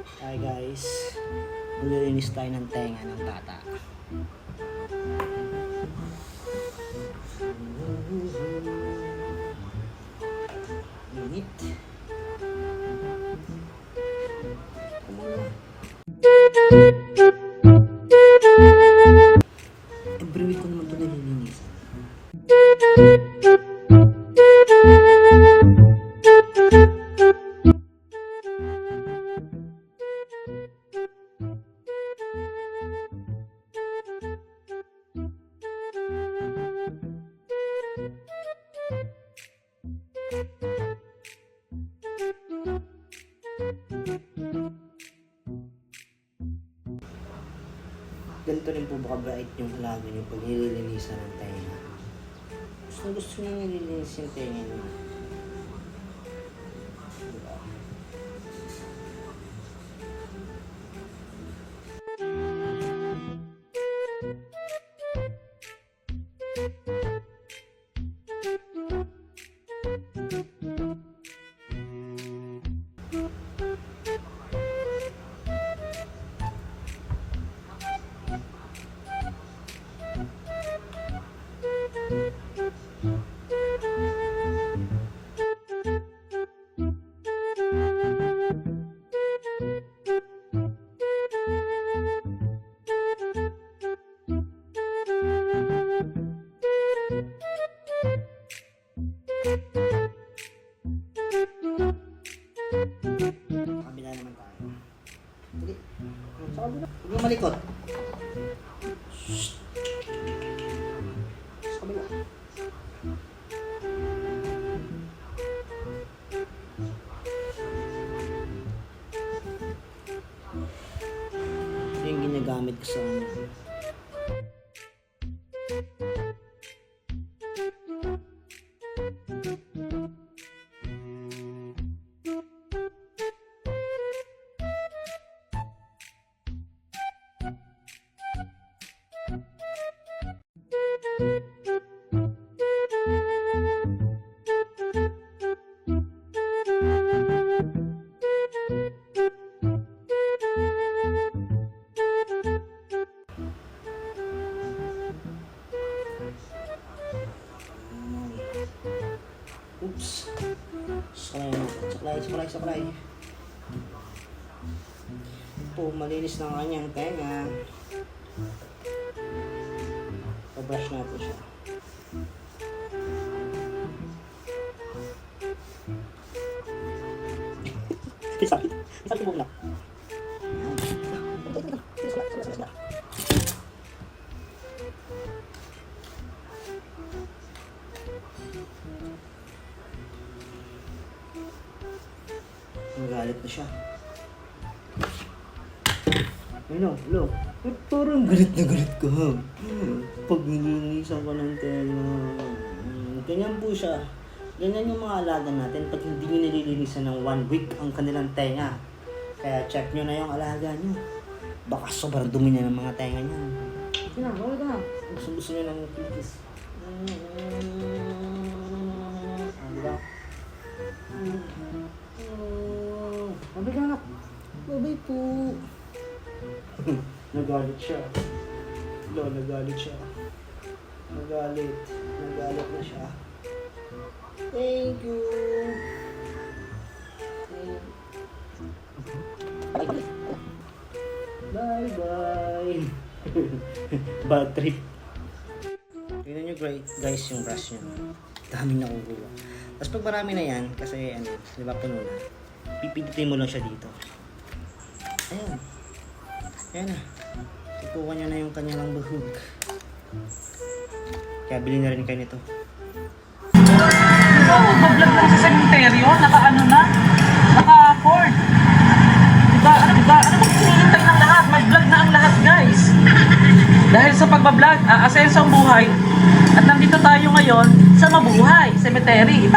Hi guys, maglilinis tayo ng tenga ng bata. Init. Every week ko naman ito nililinis. Ganito rin po baka bright yung alaga niyo pag nililinisan ng tenga. Gusto niyo nililinis yung tenga niyo. Diba? Kabila naman tayo. Sige. Sa kabila. Huwag mo malikot. Shhh. Sa kabila. Ito yung ginagamit ko sa ano. Oops. Saklay. Po, malinis na ang kanyang tenga. Pa-brush natin siya. Sakit mo na. Magalit na siya. Hello. Parang galit na galit ka. Pag nilinisan ko ng tenga. Ganyan po siya. Ganyan yung mga alaga natin pag hindi nyo nililinisan ng 1 week ang kanilang tenga. Kaya check nyo na yung alaga nyo. Baka sobrang dumi na ng mga tenga nyo. Wala ka. Gusto nyo ng kikis. Diba? Babay ka na. Babay po. Nagalit siya. Nagalit na siya. Thank you. Bye. Bad trip. Tingnan nyo guys yung brush nyo. Daming nakukuha. Tapos pag marami na yan, kasi ano, di ba puno na, pipigitin mo lang siya dito. Ayan na. Tutukan niya na yung kanyang buhok. Kaya bilhin na rin kayo nito. Mag-vlog lang sa cemeteryo, naka-afford. Diba, ano hinihintay ng lahat? Mag-vlog na ang lahat, guys. Dahil sa pagbablog, asenso ang buhay. At nandito tayo ngayon sa Mabuhay Cemetery.